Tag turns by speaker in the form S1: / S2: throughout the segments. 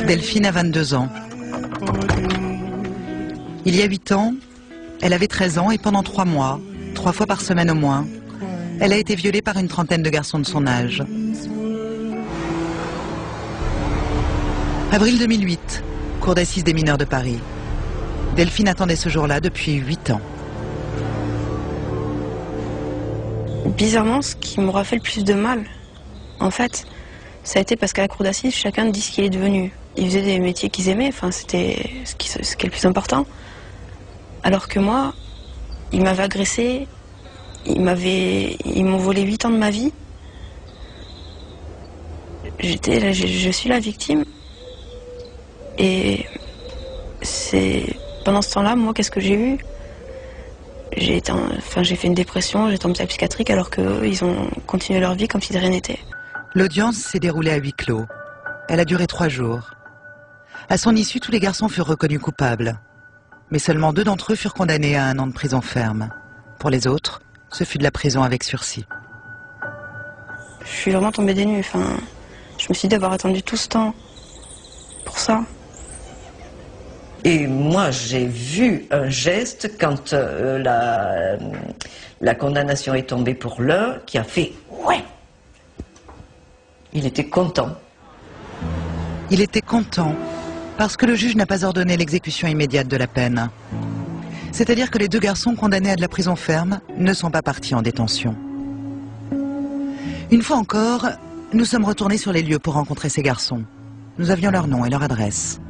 S1: Delphine a 22 ans. Il y a 8 ans, elle avait 13 ans et pendant 3 mois, 3 fois par semaine au moins, elle a été violée par une trentaine de garçons de son âge. Avril 2008, cour d'assises des mineurs de Paris. Delphine attendait ce jour-là depuis 8 ans.
S2: Bizarrement, ce qui m'aura fait le plus de mal, en fait, ça a été parce qu'à la cour d'assises, chacun dit ce qu'il est devenu. Ils faisaient des métiers qu'ils aimaient, enfin, c'était ce qui est le plus important. Alors que moi, ils m'avaient agressé, ils m'ont volé 8 ans de ma vie. Je suis la victime. Et pendant ce temps-là, moi, qu'est-ce que j'ai eu? J'ai fait une dépression, j'étais en hôpital psychiatrique, alors qu'eux, ils ont continué leur vie comme si de rien n'était.
S1: L'audience s'est déroulée à huis clos. Elle a duré 3 jours. À son issue, tous les garçons furent reconnus coupables. Mais seulement 2 d'entre eux furent condamnés à 1 an de prison ferme. Pour les autres, ce fut de la prison avec sursis.
S2: Je suis vraiment tombée des nues. Je me suis dit d'avoir attendu tout ce temps pour ça.
S3: Et moi, j'ai vu un geste quand la condamnation est tombée pour l'un, qui a fait « ouais ». Il était content.
S1: Il était content parce que le juge n'a pas ordonné l'exécution immédiate de la peine. C'est-à-dire que les 2 garçons condamnés à de la prison ferme ne sont pas partis en détention. Une fois encore, nous sommes retournés sur les lieux pour rencontrer ces garçons. Nous avions leur nom et leur adresse.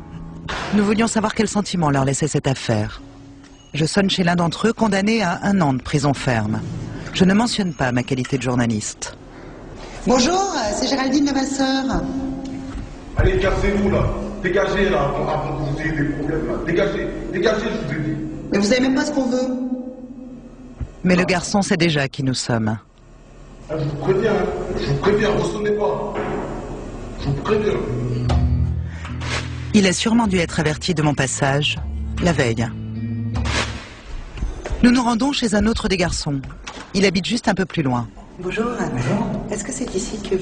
S1: Nous voulions savoir quel sentiment leur laissait cette affaire. Je sonne chez l'un d'entre eux, condamné à 1 an de prison ferme. Je ne mentionne pas ma qualité de journaliste.
S4: Bonjour, c'est Géraldine Levasseur.
S5: Allez, cassez-vous là. Dégagez là, avant que vous ayez des problèmes là. Dégagez, dégagez, je vous ai dit.
S4: Mais vous savez même pas ce qu'on veut.
S1: Mais le garçon sait déjà qui nous sommes.
S5: Ah, je vous préviens, ressonnez pas. Je vous préviens.
S1: Il a sûrement dû être averti de mon passage, la veille. Nous nous rendons chez un autre des garçons. Il habite juste un peu plus loin.
S4: Bonjour. Bonjour. Est-ce que c'est ici que...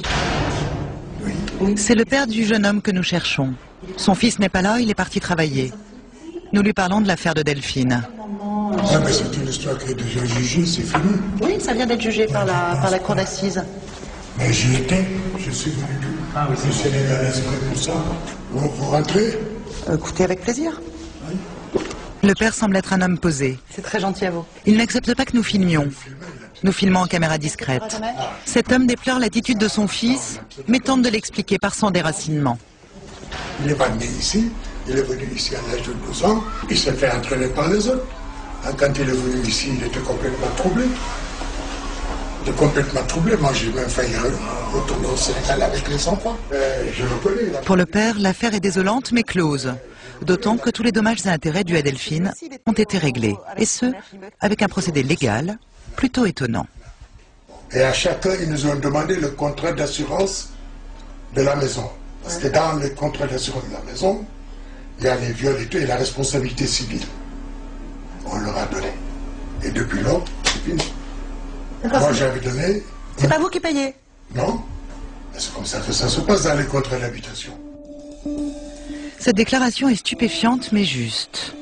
S1: Oui. C'est le père du jeune homme que nous cherchons. Son fils n'est pas là, il est parti travailler. Nous lui parlons de l'affaire de Delphine.
S6: Ah mais c'est une histoire qui est déjà jugée, c'est fini.
S4: Oui, ça vient d'être jugé par la cour d'assises.
S6: Mais j'y étais, je suis venu. Ah oui, je suis sénégalais, c'est pour ça. Vous rentrez?
S4: Écoutez, avec plaisir.
S6: Oui.
S1: Le père semble être un homme posé.
S4: C'est très gentil à vous.
S1: Il n'accepte pas que nous filmions. Nous filmons en caméra discrète. Cet homme déplore l'attitude de son fils, mais tente de l'expliquer par son déracinement.
S6: Il n'est pas né ici, il est venu ici à l'âge de 12 ans, il s'est fait entraîner par les autres. Quand il est venu ici, il était complètement troublé. Moi, j'ai même failli retourner au Sénégal avec les enfants. Je le connais.
S1: Pour le père, l'affaire est désolante mais close. D'autant que tous les dommages et intérêts dus à Delphine ont été réglés. Et ce, avec un procédé légal plutôt étonnant.
S6: Et à chacun, ils nous ont demandé le contrat d'assurance de la maison. Parce que dans le contrat d'assurance de la maison, il y a les viols et tout, et la responsabilité civile. On leur a donné. Et depuis lors, c'est fini. Moi, j'avais donné...
S4: C'est pas vous qui payez?
S6: Non. C'est comme ça que ça se passe dans les contrats d'habitation.
S1: Cette déclaration est stupéfiante mais juste.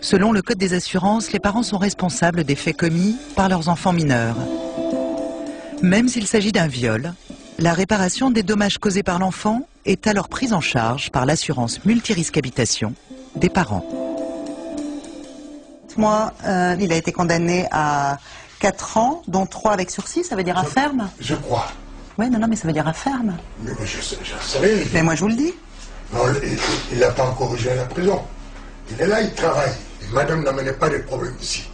S1: Selon le Code des assurances, les parents sont responsables des faits commis par leurs enfants mineurs. Même s'il s'agit d'un viol, la réparation des dommages causés par l'enfant est alors prise en charge par l'assurance multirisque habitation des parents.
S4: Moi, il a été condamné à 4 ans, dont 3 avec sursis, ça veut dire à ferme?
S6: Je crois.
S4: Oui, non, mais ça veut dire à ferme.
S6: Mais moi, je sais rien.
S4: Mais moi, je vous le dis.
S6: Non, il n'a pas encore rejoint la prison. Il est là, il travaille. Et madame n'amenait pas de problème ici.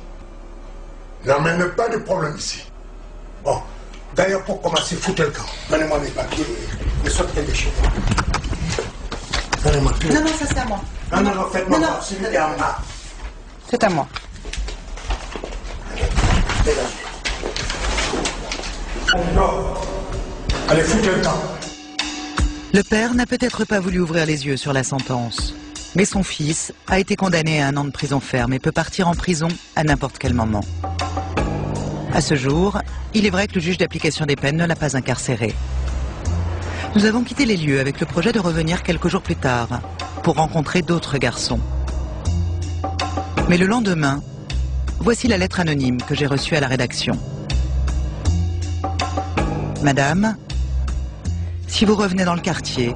S6: N'amène pas de problème ici. Bon, d'ailleurs, pour commencer, foutez le camp. Donnez-moi mes papiers et sortez de chez moi. Donnez-moi tout.
S4: Non, ça c'est à moi.
S6: Non, faites-moi voir. Celui qui est en bas.
S4: C'est à moi.
S6: Dégagez. Allez, foutez le camp.
S1: Le père n'a peut-être pas voulu ouvrir les yeux sur la sentence. Mais son fils a été condamné à 1 an de prison ferme et peut partir en prison à n'importe quel moment. À ce jour, il est vrai que le juge d'application des peines ne l'a pas incarcéré. Nous avons quitté les lieux avec le projet de revenir quelques jours plus tard pour rencontrer d'autres garçons. Mais le lendemain, voici la lettre anonyme que j'ai reçue à la rédaction. Madame, si vous revenez dans le quartier,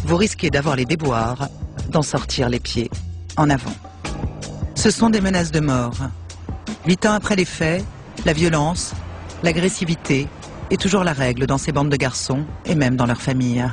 S1: vous risquez d'avoir les déboires, d'en sortir les pieds en avant. Ce sont des menaces de mort. 8 ans après les faits, la violence, l'agressivité est toujours la règle dans ces bandes de garçons et même dans leurs familles.